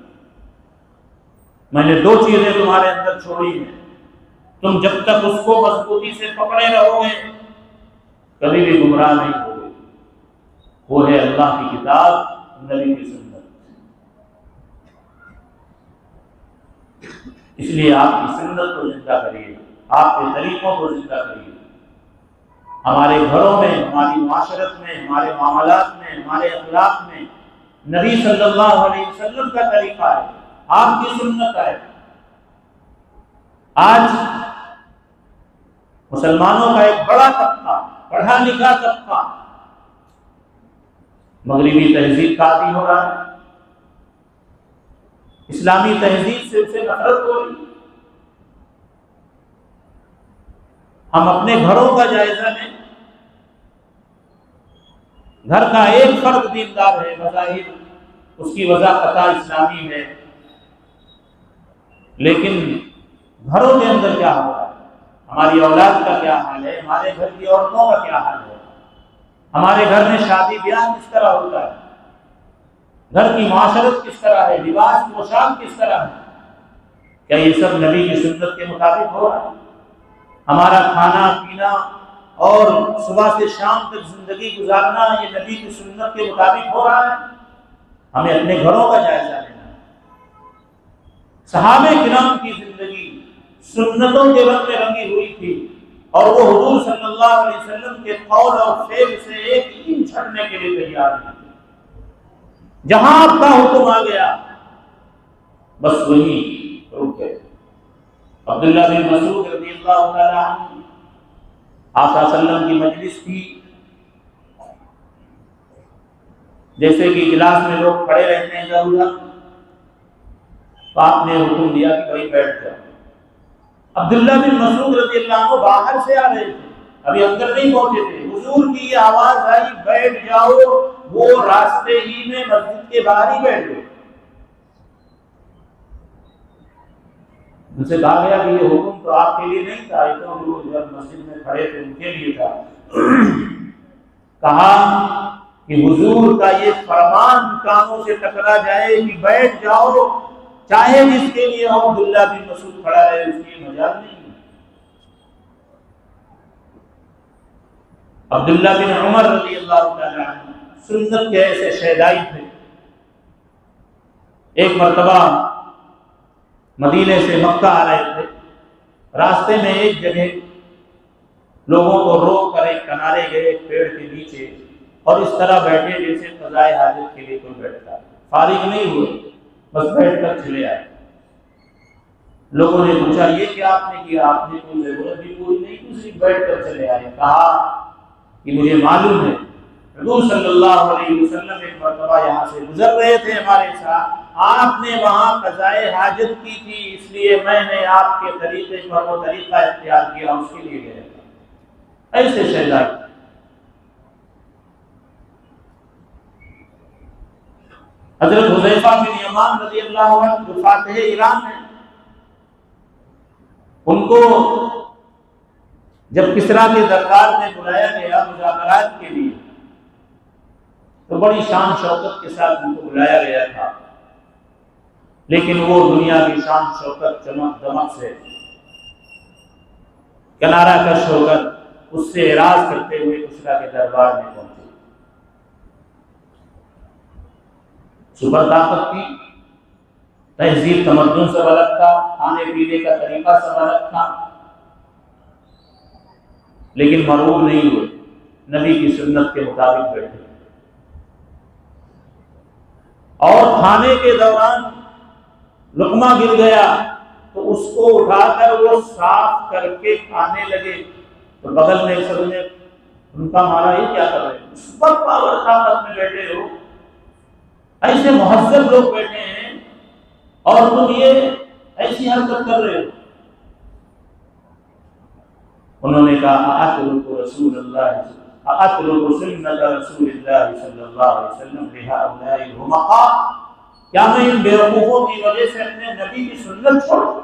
میں نے دو چیزیں تمہارے اندر چھوڑی ہیں، تم جب تک اس کو مضبوطی سے پکڑے رہو گے کبھی بھی گمراہ نہیں ہوگے۔ وہ ہے اللہ کی کتاب، نبی کی سنت۔ اس لیے آپ کی سنت کو زندہ کریے، آپ کے طریقوں کو زندہ کریے۔ ہمارے گھروں میں، ہماری معاشرت میں، ہمارے معاملات میں، ہمارے اخلاق میں نبی صلی اللہ علیہ وسلم کا طریقہ ہے، آپ کی سنت ہے۔ آج مسلمانوں کا ایک بڑا طبقہ، پڑھا لکھا طبقہ مغربی تہذیب کا عادی ہو رہا ہے، اسلامی تہذیب سے اسے نفرت ہو رہی ہے۔ ہم اپنے گھروں کا جائزہ لیں، گھر کا ایک فرد دیندار ہے، بظاہر اس کی وضع قطع اسلامی ہے، لیکن گھروں کے اندر کیا ہو رہا ہے، ہماری اولاد کا کیا حال ہے، ہمارے گھر کی عورتوں کا کیا حال ہے، ہمارے گھر میں شادی بیاہ کس طرح ہوتا ہے، گھر کی معاشرت کس طرح ہے، لباس پوشاک کس طرح ہے، کیا یہ سب نبی کی سنت کے مطابق ہو رہا ہے؟ ہمارا کھانا پینا اور صبح سے شام تک زندگی گزارنا یہ نبی کی سنت کے مطابق ہو رہا ہے؟ ہمیں اپنے گھروں کا جائزہ لینا ہے۔ صحابہ کرام کی زندگی سنتوں کے رنگ میں رنگی ہوئی تھی، اور وہ حضور صلی اللہ علیہ وسلم کے قول اور فعل سے ایک انچ چھڑنے کے لیے تیار نہیں تھے۔ جہاں آپ کا حکم آ گیا بس وہی رک گئے۔ عبداللہ بن مسعود رضی اللہ تعالیٰ عنہ، آپ صلی اللہ علیہ وسلم کی مجلس تھی، جیسے کہ اجلاس میں لوگ کھڑے رہتے ہیں ضرورت، تو آپ نے حکم دیا کہ بھائی بیٹھ جاؤ۔ عبداللہ بن مسعود رضی اللہ عنہ باہر سے آ رہے تھے، ابھی اندر نہیں پہنچے تھے، حضور کی یہ آواز آئی بیٹھ جاؤ، وہ راستے ہی میں مسجد کے باہر ہی بیٹھ گئے۔ ان سے کہا گیا کہ یہ حکم تو آپ کے لیے نہیں تھا، یہ تو لوگ جب مسجد میں کھڑے تھے ان کے لیے تھا۔ کہا کہ حضور کا یہ فرمان کانوں سے ٹکرا جائے کہ بیٹھ جاؤ، چاہے جس کے لیے ہو، عبداللہ بن مسعود کھڑا رہے، اس کی مجال نہیں۔ عبداللہ بن عمر رضی اللہ تعالی عنہ سنت کے ایسے شہدائی تھے۔ ایک مرتبہ مدینے سے مکہ آ رہے تھے، راستے میں ایک جگہ لوگوں کو روک کر ایک کنارے گئے، ایک پیڑ کے نیچے، اور اس طرح بیٹھے جیسے قضائے حاجت کے لیے کوئی بیٹھتا ہے، فارغ نہیں ہوئے، بس بیٹھ کر چلے آئے۔ لوگوں نے پوچھا یہ کیا آپ نے کیا؟ آپ نے کوئی ضرورت بھی پوری نہیں کی، صرف بیٹھ کر چلے آئے۔ کہا کہ مجھے معلوم ہے حضور صلی اللہ علیہ وسلم ایک مرتبہ یہاں سے گزر رہے تھے ہمارے ساتھ، آپ نے وہاں قضائے حاجت کی تھی، اس لیے میں نے آپ کے طریقے پر وہ طریقہ اختیار کیا، اس کے لیے گئے تھا۔ ایسے شہدائی۔ حضرت حذیفہ بن یمان رضی اللہ عنہ جو فاتح ایران ہیں، ان کو جب کسریٰ کے دربار میں بلایا گیا مذاکرات کے لیے، تو بڑی شان شوکت کے ساتھ ان کو بلایا گیا تھا، لیکن وہ دنیا کی شان شوکت چمک دمک سے کنارہ کش ہو کر اس سے اعراض کرتے ہوئے کسریٰ کے دربار میں پہنچے۔ سپر طاقت کی تہذیب تمدن سے الگ تھا، کھانے پینے کا طریقہ سب الگ تھا، لیکن مغرور نہیں ہوئے، نبی کی سنت کے مطابق بیٹھے، اور کھانے کے دوران لقمہ گر گیا تو اس کو اٹھا کر وہ صاف کر کے کھانے لگے، تو بغل میں سب نے ان کا مارا یہ کیا کر رہے ہیں، سپر پاور طاقت میں بیٹھے ہو، ایسے مہذب لوگ بیٹھے ہیں اور تم یہ ایسی حرکت کر رہے ہو۔ انہوں نے کہا اترک رسول اللہ اترک سنت رسول اللہ صلی اللہ علیہ وسلم لہؤلاء الحمقاء، کیا میں ان بیوقوفوں کی وجہ سے اپنے نبی کی سنت چھوڑ دوں؟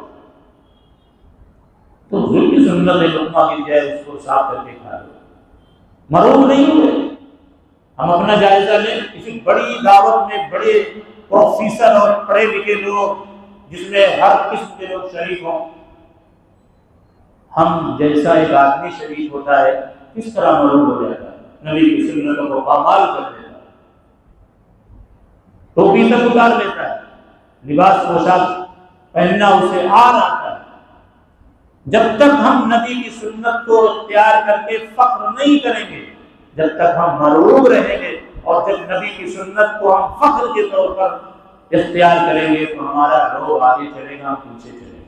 تو حضور کی سنت ہے، لقمہ گر جائے اس کو صاف کر کے کھا لو، مرعوب نہیں ہوئے۔ ہم اپنا جائزہ لیں، کسی بڑی دعوت میں بڑے پروفیسر اور پڑھے لکھے لوگ جس میں ہر قسم کے لوگ شریک ہوں، ہم جیسا ایک آدمی شریک ہوتا ہے کس طرح مرعوب ہو جاتا ہے، نبی کی سنتوں کو پامال کر دیتا ہے، ٹوپی تک اتار لیتا ہے، لباس پوشاک پہننا اسے آر آتا ہے۔ جب تک ہم نبی کی سنت کو اختیار کر کے فخر نہیں کریں گے، جب تک ہم مرعوب رہیں گے، اور جب نبی کی سنت کو ہم فخر کے طور پر اختیار کریں گے تو ہمارا روح آگے چلے گا، ہم پیچھے چلیں گے۔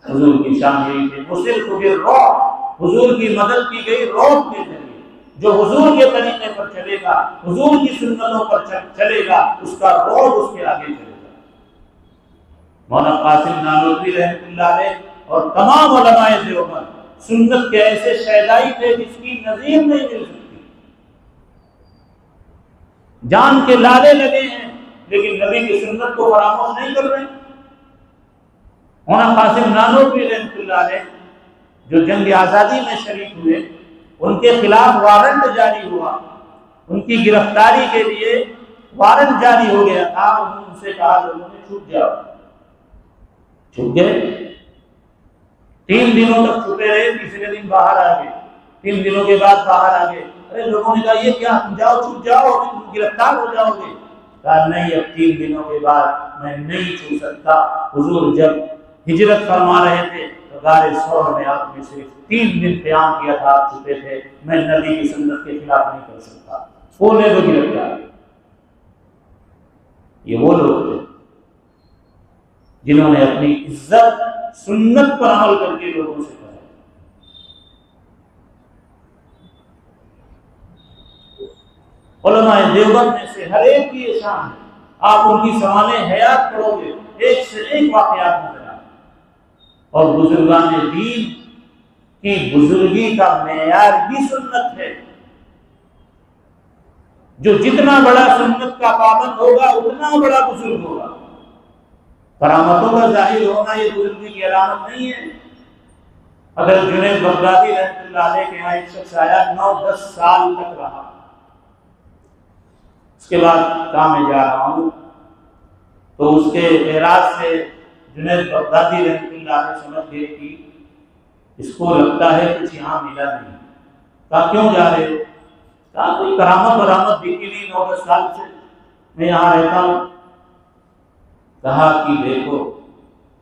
حضور کی شان یہی تھی، مصرف بالرعب، حضور کی مدد کی گئی رعب کے ذریعے، جو حضور کے طریقے پر چلے گا، حضور کی سنتوں پر چلے گا، اس کا رعب اس کے آگے چلے گا۔ مولانا قاسم نانوتوی رحمۃ اللہ علیہ اور تمام علماء دیوبند سنت کے ایسے شہدائی تھے جس کی نظیر نہیں مل سکتی، جان کے لالے لگے ہیں لیکن نبی کی سنت کو فراموش نہیں کر رہے۔ مولانا قاسم نانوتوی رحمۃ اللہ علیہ جو جنگ آزادی میں شریک ہوئے، ان کے خلاف وارنٹ جاری ہوا، ان کی گرفتاری کے لیے وارنٹ جاری ہو گیا تھا، ان سے کہا لوگوں نے چھپ جاؤ، چھپ گئے، 3 دنوں تک چھپے رہے، تیسرے دن باہر آ گئے، 3 دنوں کے بعد باہر آ گئے۔ ارے لوگوں نے کہا یہ کیا، تم جاؤ، چھپ جاؤ، تم گرفتار ہو جاؤ گے۔ کہا نہیں، اب 3 دنوں کے بعد میں نہیں چھپ سکتا۔ حضور جب ہجرت فرما رہے تھے تو غار ثور میں آپ نے صرف 3 دن قیام کیا تھا، آپ چھپے تھے، میں نبی کی سنت کے خلاف نہیں کر سکتا، بولے تو گرفتار۔ یہ وہ لوگ تھے جنہوں نے اپنی عزت سنت پر عمل کر کے لوگوں سے کہا۔ علماء دیوبند میں سے ہر ایک کی یہ شان ہے، آپ ان کی سوانح حیات پڑھو گے ایک سے ایک واقعات نظر آئیں۔ اور بزرگان دین کی بزرگی کا معیار بھی سنت ہے، جو جتنا بڑا سنت کا پابند ہوگا اتنا بڑا بزرگ ہوگا۔ کرامتوں کا ظاہر ہونا یہ بزرگی کی علامت نہیں ہے۔ حضرت جنید بغدادی رحمۃ اللہ علیہ کے یہاں ایک شخص آیا، 9-10 سال تک رہا، اس کے بعد کہا میں جا رہا ہوں، تو اس کے اعراض سے جنید بغدادی رحمۃ اللہ علیہ سمجھ گئے کہ اس کو لگتا ہے کچھ یہاں ملا نہیں۔ کہا کیوں جا رہے ہو؟ کہا کوئی کرامت ورامت دکھی نہیں، 9-10 سال سے میں یہاں رہتا ہوں۔ کہا کہ دیکھو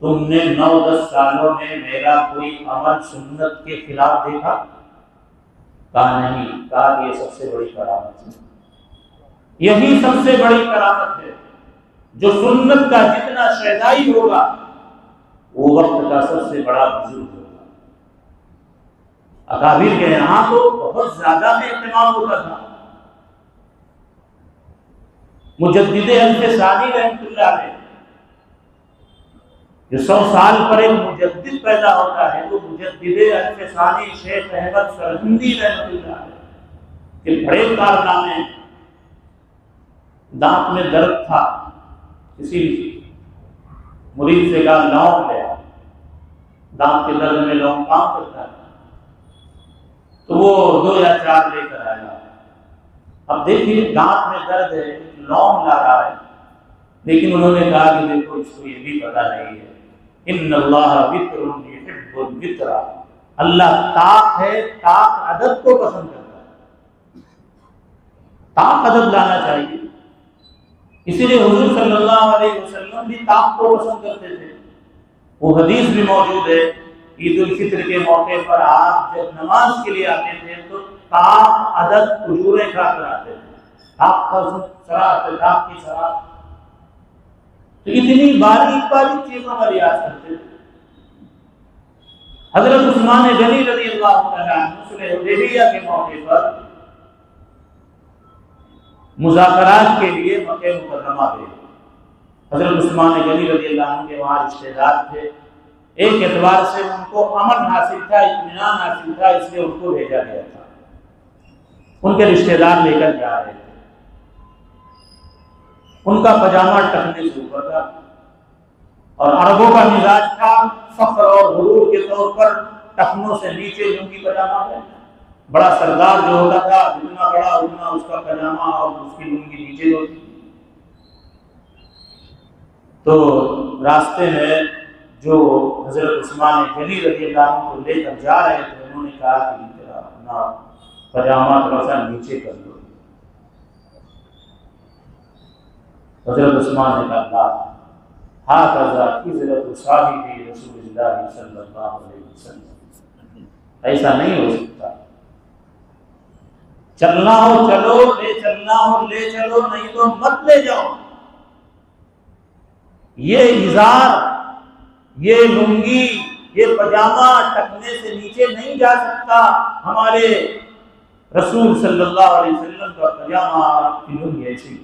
تم نے 9-10 سالوں میں میرا کوئی عمل سنت کے خلاف دیکھا؟ کہا نہیں۔ کہا کہ یہ سب سے بڑی کرامت ہے، یہی سب سے بڑی کرامت ہے، جو سنت کا جتنا شیدائی ہوگا وہ وقت کا سب سے بڑا بزرگ ہوگا۔ اکابر کے یہاں تو بہت زیادہ اہتمام ہوتا تھا۔ مجدد الف ثانی رحمۃ اللہ علیہ، جو 100 سال پر ایک مجدد پیدا ہوتا ہے، تو مجدد الف ثانی شیخ احمد سرہندی رحمۃ اللہ علیہ کے بڑے کارنامے ہیں۔ دانت میں درد تھا، کسی مرید سے کہا لونگ لے، دانت کے درد میں لونگ کام کرتا ہے، تو وہ 2 یا 4 لے کر آیا۔ اب دیکھیے دانت میں درد ہے، لونگ لا رہا ہے، لیکن انہوں نے کہا کہ دیکھو اس کو یہ بھی پتا نہیں ہے، ان اللہ وتر یحب الوتر، اللہ طاق ہے، طاق ادب کو پسند کرتا ہے، طاق ادب لانا چاہیے۔ اسی لیے حضور صلی اللہ علیہ وسلم بھی طاق کو پسند کرتے تھے۔ وہ حدیث بھی موجود ہے، عید الفطر کے موقع پر آپ جب نماز کے لیے آتے تھے تو طاق ادب کھجوریں کھا کر آتے تھے، طاق کا سرات، طاق کی سرات، تو اتنی باریک باریک چیزوں کا ریاض کرتے تھے۔ حضرت عثمان غنی رضی اللہ تعالیٰ عنہ صلح حدیبیہ کے موقع پر مذاکرات کے لیے مکہ مکرمہ گئے۔ حضرت عثمان غنی رضی اللہ عنہ کے وہاں رشتے دار تھے، ایک اعتبار سے ان کو امن حاصل تھا، اطمینان حاصل تھا، اس لیے ان کو بھیجا گیا تھا۔ ان کے رشتے دار لے کر جا رہے تھے، ان کا پاجامہ ٹکنے سے اوپر تھا، اور عربوں کا مزاج تھا فخر اور غرور کے طور پر ٹخنوں سے نیچے لنگی پاجامہ پہننا۔ بڑا سردار جو ہوتا تھا جتنا بڑا اتنا اس کا پاجامہ اور اس کی لنگی نیچے ہوتی۔ تو راستے میں جو حضرت عثمان غنی رضی اللہ عنہ کو لے کر جا رہے تھے، انہوں نے کہا کہ اپنا پاجامہ تھوڑا سا نیچے کر لو۔ حضرت عثمان نے کہا ہاکذا عزرت صاحب رسول اللہ صلی اللہ علیہ وسلم، ایسا نہیں ہو سکتا، چلنا ہو چلو، لے چلنا ہو لے چلو، نہیں تو مت لے جاؤ۔ یہ ازار، یہ لنگی، یہ پاجامہ ٹکنے سے نیچے نہیں جا سکتا۔ ہمارے رسول صلی اللہ علیہ وسلم کا پاجامہ کی لنگی ایسی،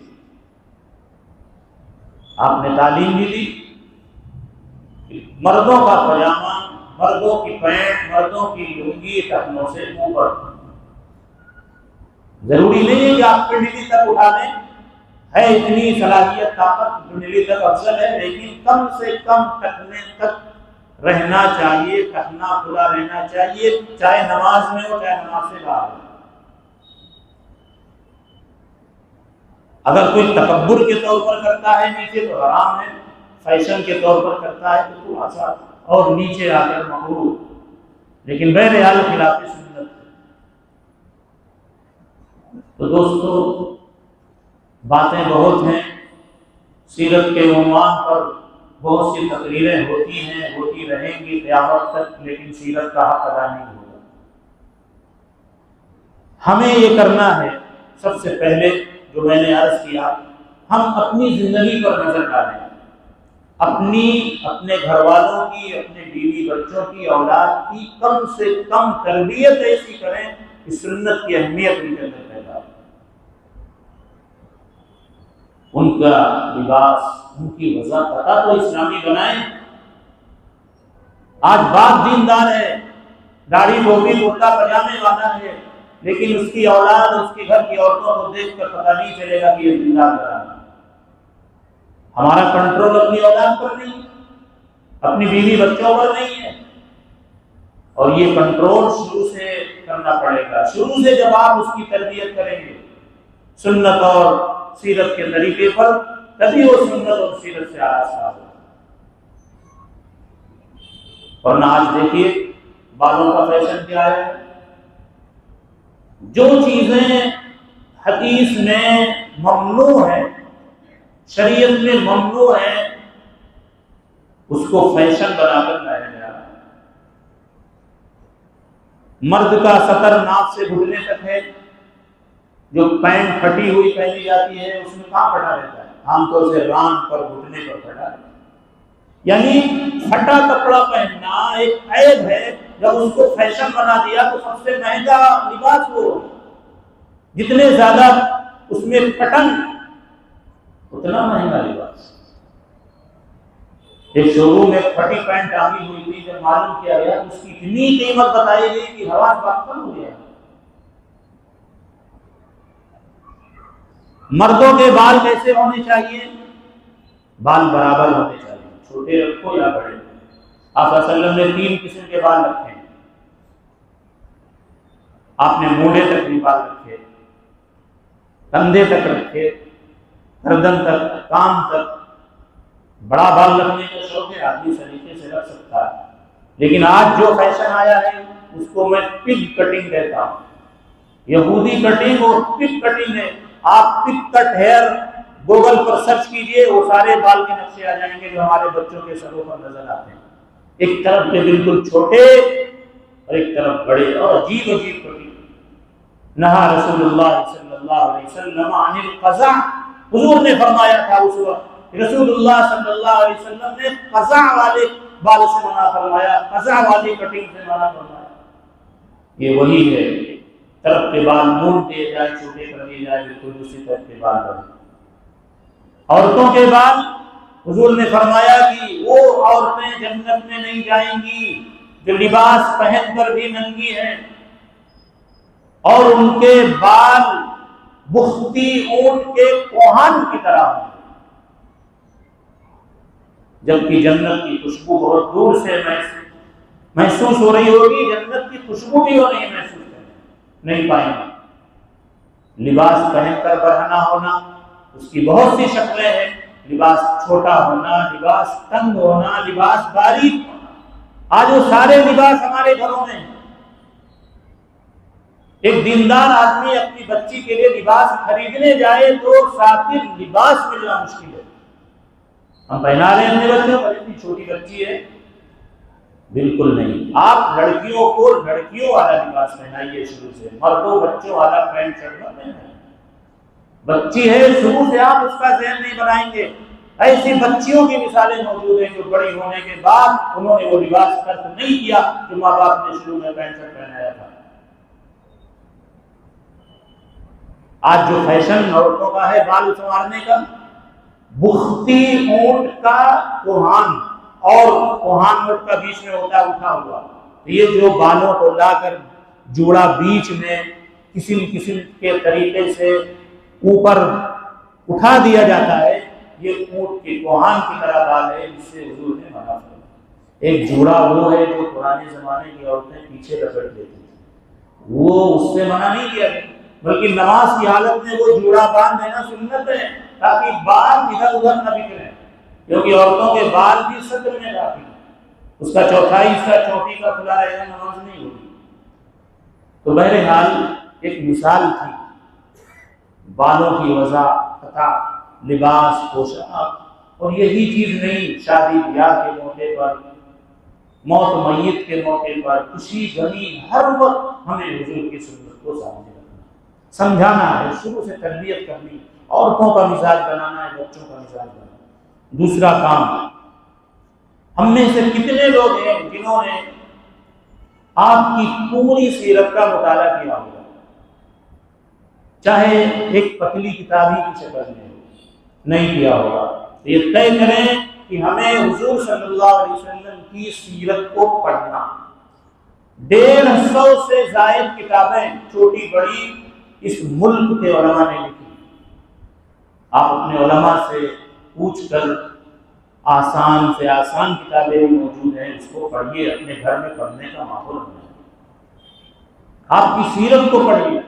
آپ نے تعلیم بھی دی، مردوں کا پاجامہ، مردوں کی پینٹ، مردوں کی لنگی ٹخنوں سے اوپر۔ ضروری نہیں ہے کہ آپ پنڈلی تک اٹھا لیں، ہے اتنی صلاحیت طاقت پنڈلی تک افضل ہے، لیکن کم سے کم ٹخنے تک رہنا چاہیے، ٹخنا کھلا رہنا چاہیے، چاہے نماز میں ہو چاہے نماز سے باہر ہو۔ اگر کوئی تکبر کے طور پر کرتا ہے نیچے تو حرام ہے، فیشن کے طور پر کرتا ہے تو تھوڑا سا اور نیچے آ کر مکروہ، لیکن بہرحال خلاف سنت ہے۔ تو دوستو باتیں بہت ہیں، سیرت کے عنوان پر بہت سی تقریریں ہوتی ہیں، ہوتی رہیں گی قیامت تک، لیکن سیرت کا حق ادا نہیں ہوگا۔ ہمیں یہ کرنا ہے، سب سے پہلے جو میں نے عرض کیا، ہم اپنی زندگی پر نظر ڈالیں، اپنے گھر والوں کی، اپنے بیوی بچوں کی، اولاد کی کم سے کم تربیت ایسی کریں کہ سنت کی اہمیت ان کے اندر پیدا ہو۔ ان کا لباس، ان کی وضع پتہ تو اسلامی بنائیں۔ آج باپ دیندار ہے، داڑھی ٹوپی کرتا پجامے والا ہے، لیکن اس کی اولاد، اس کے گھر کی عورتوں کو دیکھ کر پتہ نہیں چلے گا کہ یہ دیندار ہے۔ ہمارا کنٹرول اپنی اولاد پر نہیں، اپنی بیوی بچوں پر نہیں ہے، اور یہ کنٹرول شروع سے کرنا پڑے گا۔ شروع سے جب آپ اس کی تربیت کریں گے سنت اور سیرت کے طریقے پر، تبھی وہ سنت اور سیرت سے آراستہ ہوگا۔ ورنہ آج دیکھیے بالوں کا فیشن کیا ہے۔ جو چیزیں حدیث میں ممنوع ہیں، شریعت میں ممنوع ہیں، اس کو فیشن بنا کر لایا جا رہا ہے۔ مرد کا سطر ناک سے گھٹنے تک ہے، جو پینٹ پھٹی ہوئی پہنی جاتی ہے اس میں کہاں پھٹا رہتا ہے؟ عام طور سے ران پر، گھٹنے پر پھٹا رہتا ہے۔ یعنی پھٹا کپڑا پہننا ایک عیب ہے۔ جب اس کو فیشن بنا دیا تو سب سے مہنگا لباس وہ، جتنے زیادہ اس میں پٹن اتنا مہنگا لباس۔ ایک شو روم میں پھٹی پینٹ ٹانگی ہوئی تھی، جب معلوم کیا گیا اس کی اتنی قیمت بتائی گئی کہ حواس بات کم ہو گیا۔ مردوں کے بال کیسے ہونے چاہیے؟ بال برابر ہونے چاہیے، چھوٹے رکھو یا بڑے۔ آپ صلی اللہ علیہ وسلم نے 3 قسم کے بال رکھے ہیں۔ آپ نے موڑے تک بھی بال رکھے، کندھے تک رکھے، گردن تک، کان تک۔ بڑا بال رکھنے کا شوق ہے، آدمی سلیقے سے رکھ سکتا ہے، لیکن آج جو فیشن آیا ہے اس کو میں پگ کٹنگ کہتا ہوں۔ یہودی کٹنگ اور پگ کٹنگ ہے۔ آپ پگ کٹ ہیئر گوگل پر سرچ کیجئے، وہ سارے بال کے نقشے آ جائیں گے جو ہمارے بچوں کے سروں پر نظر آتے ہیں۔ ایک طرف کے بالکل چھوٹے اور ایک طرف بڑے، اور عجیب عجیب کٹنگ۔ نہا رسول اللہ صلی اللہ علیہ وسلم عن القزع، حضور نے فرمایا تھا اس وقت، رسول اللہ صلی اللہ علیہ وسلم نے قزع والے بال سے منع فرمایا، قزع والی کٹنگ سے منع فرمایا۔ یہ وہی ہے، طرف کے بال مونڈ دیے جائے، چھوٹے کر دیے جائے، بالکل دوسری طرف کے بال بڑھے۔ عورتوں کے بال حضور نے فرمایا کہ وہ عورتیں جنت میں نہیں جائیں گی جو لباس پہن کر بھی ننگی ہیں، اور ان کے بال بختی اونٹ کے کوہان کی طرح ہوں، جبکہ جنت کی خوشبو بہت دور سے محسوس ہو رہی ہوگی، جنت کی خوشبو بھی وہ نہیں محسوس نہیں پائیں گے۔ لباس پہن کر برہنہ ہونا، اس کی بہت سی شکلیں ہیں۔ لباس چھوٹا ہونا، لباس تنگ ہونا، لباس باریک ہونا، آج وہ سارے لباس ہمارے گھروں میں ہیں۔ ایک دیندار آدمی اپنی بچی کے لیے لباس خریدنے جائے تو ساتھ لباس ملنا مشکل ہے۔ ہم پہنا رہے ہیں اپنے بچوں کو، اتنی چھوٹی بچی ہے، بالکل نہیں۔ آپ لڑکیوں کو لڑکیوں والا لباس پہنائیے شروع سے، مردوں بچوں والا پینٹ شرٹ نہ پہنائیں۔ بچی ہے، شروع سے آپ اس کا ذہن نہیں بنائیں گے۔ ایسی بچیوں کی مثالیں موجود ہیں جو بڑی ہونے کے بعد انہوں نے وہ لباس ترک نہیں کیا جو ماں باپ نے شروع میں پینٹ شرٹ پہنایا تھا۔ آج جو فیشن عورتوں کا ہے بال سنوارنے کا، بختی اونٹ کا کوہان، اور کوہان اونٹ کا بیچ میں ہوتا ہے اٹھا ہوا، یہ جو بالوں کو لا کر جوڑا بیچ میں قسم قسم کے طریقے سے اوپر اٹھا دیا جاتا ہے، یہ اونٹ کے کوہان کی طرح بال ہے، جس سے حضور نے منع فرمایا۔ ایک جوڑا وہ ہے جو پرانے زمانے کی عورتیں پیچھے لپیٹ دیتی تھیں، وہ اس سے منع نہیں کیا گیا، بلکہ نماز کی حالت میں وہ جوڑا باندھ دینا سنت ہے تاکہ بال ادھر ادھر نہ بکھریں، کیونکہ عورتوں کے بال بھی صدر میں داخل ہیں، اس کا چوتھائی حصہ چوٹی کا کھلا رہے گا، نماز نہیں ہوگی۔ تو بہرحال ایک مثال تھی بالوں کی وضع، قطع، لباس، پوشاک، اور یہی چیز نہیں، شادی بیاہ کے موقع پر، موت میت کے موقع پر، خوشی غمی، ہر وقت ہمیں حضور کی سنت کو سامنے رکھنا، سمجھانا ہے، شروع سے تربیت کرنی، عورتوں کا مزاج بنانا ہے، بچوں کا مزاج بنانا۔ دوسرا کام، ہم میں سے کتنے لوگ ہیں جنہوں نے آپ کی پوری سیرت کا مطالعہ کیا ہوگا، چاہے ایک پتلی کتاب ہی کی شکل میں ہو، نہیں کیا ہوگا۔ یہ طے کریں کہ ہمیں حضور صلی اللہ علیہ وسلم کی سیرت کو پڑھنا۔ 150 سے زائد کتابیں چھوٹی بڑی اس ملک کے علماء نے لکھی۔ آپ اپنے علماء سے پوچھ کر آسان سے آسان کتابیں بھی موجود ہیں، اس کو پڑھیے، اپنے گھر میں پڑھنے کا ماحول بنائیے، آپ کی سیرت کو پڑھیے۔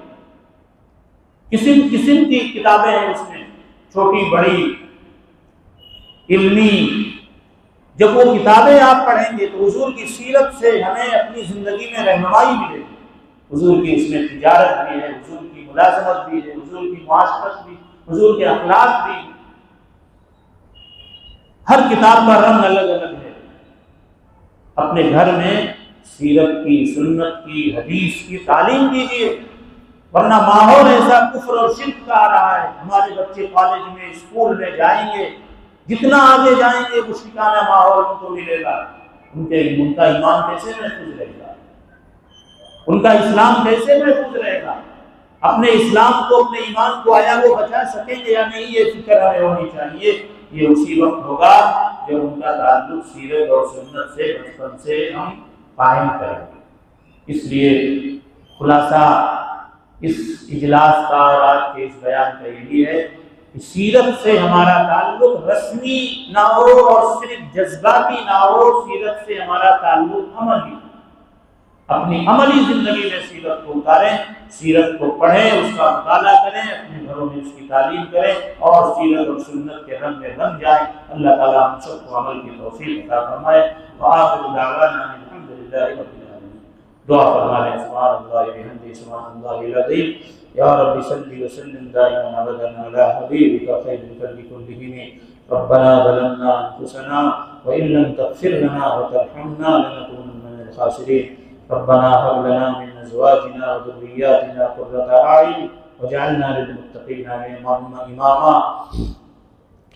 قسم قسم کی کتابیں ہیں اس میں، چھوٹی بڑی علمی۔ جب وہ کتابیں آپ پڑھیں گے تو حضور کی سیرت سے ہمیں اپنی زندگی میں رہنمائی ملے گی۔ حضور کی اس میں تجارت بھی ہے، حضور کی ملازمت بھی ہے، حضور کی معاشرت بھی، حضور کے اخلاق بھی۔ ہر کتاب کا رنگ الگ الگ ہے۔ اپنے گھر میں سیرت کی، سنت کی، حدیث کی تعلیم دیجیے، ورنہ ماحول ایسا کفر اور شرک کا آ رہا ہے۔ ہمارے بچے کالج میں، اسکول میں جائیں گے، جتنا آگے جائیں گے مشرکانہ ماحول ان کو ملے گا۔ ان کا ایمان کیسے محفوظ رہے گا؟ ان کا اسلام کیسے محفوظ رہے گا؟ اپنے اسلام کو، اپنے ایمان کو آیا وہ بچا سکیں گے یا نہیں، یہ فکر ہمیں ہونی چاہیے۔ یہ اسی وقت ہوگا جب ان کا تعلق سیرت اور سنت سے بچپن سے ہم قائم کریں گے۔ اس لیے خلاصہ اس اجلاس کا اور آج کے اس بیان کا یہی ہے کہ سیرت سے ہمارا تعلق رسمی نہ ہو اور صرف جذباتی نہ ہو، سیرت سے ہمارا تعلق عملی۔ اپنی عملی زندگی میں سیرت کو اتاریں، سیرت کو پڑھیں، اس کا مطالعہ کریں، اپنے گھروں میں اس کی تعلیم کریں اور سیرت اور سنت کے رنگ میں رنگ جائیں۔ اللہ تعالیٰ ہم سب کو عمل کی توفیق عطا فرمائے۔ وآخر دعوانا الحمد للہ رب العالمین۔ دعا فرما لیں۔ سبحان اللہ وبحمدہ، سبحان اللہ العظیم۔ یا رب صلی وسلم دائما ابدا علی حبیبک خیر الخلق کلہم۔ ربنا ظلمنا انفسنا وان لم تغفر لنا وترحمنا لنكونن من الخاسرین۔ ربنا هب لنا من ازواجنا وذرياتنا قرة اعين واجعلنا للمتقين اماما۔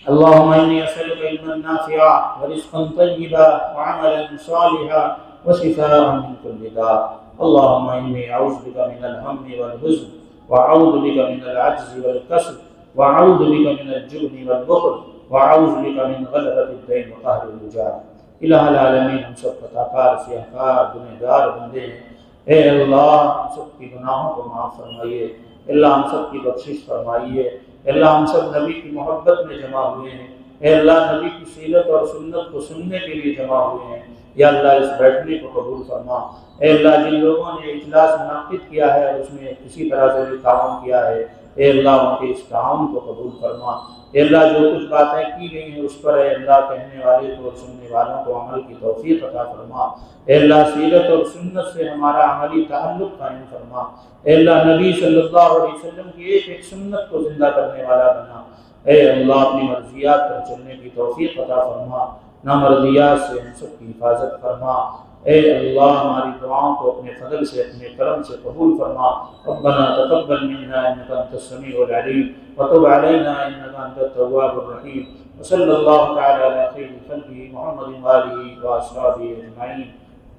اللهم اني اسالك علما نافعا ورزقا طيبا وعملا صالحا وشفاء من كل داء۔ اللهم اني اعوذ بك من الهم والحزن واعوذ بك من العجز والكسل واعوذ بك من الجبن والبخل واعوذ بك من غلبة الدين وقهر الرجال۔ الہ العالمین، ہم سب خطاکار، سیاہکار، گنہگار بندے ہیں۔ اے اللہ ہم سب کی گناہوں کو معاف فرمائیے، اللہ ہم سب کی بخشش فرمائیے، اللہ ہم سب نبی کی محبت میں جمع ہوئے ہیں، اے اللہ نبی کی سیرت اور سنت کو سننے کے لیے جمع ہوئے ہیں۔ یا اللہ اس بیٹھنے کو قبول فرما۔ اے اللہ جن لوگوں نے اجلاس منعقد کیا ہے اور اس میں کسی طرح سے بھی تعاون کیا ہے، اے اللہ ان کے اس تعاون کو قبول فرما۔ اے اللہ جو کچھ باتیں کی گئی ہیں اس پر اے اللہ کہنے والے کو اور سننے والوں کو عمل کی توفیق عطا فرما۔ اے اللہ سیرت اور سنت سے ہمارا عملی تعلق قائم فرما۔ اے اللہ نبی صلی اللہ علیہ وسلم کی ایک ایک سنت کو زندہ کرنے والا بنا۔ اے اللہ اپنی مرضیات پر چلنے کی توفیق عطا فرما، نامرضیات سے ہم سب کی حفاظت فرما۔ اے اللہ ہماری دعاؤں کو اپنے فضل سے، اپنے کرم سے قبول فرما۔ ربنا تقبل منا انك انت السميع العليم وتب علينا انك انت التواب الرحيم، وصلى الله تعالى على خير خلقه محمد وآله وأصحابه أجمعين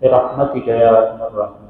برحمتك يا أرحم الراحمين۔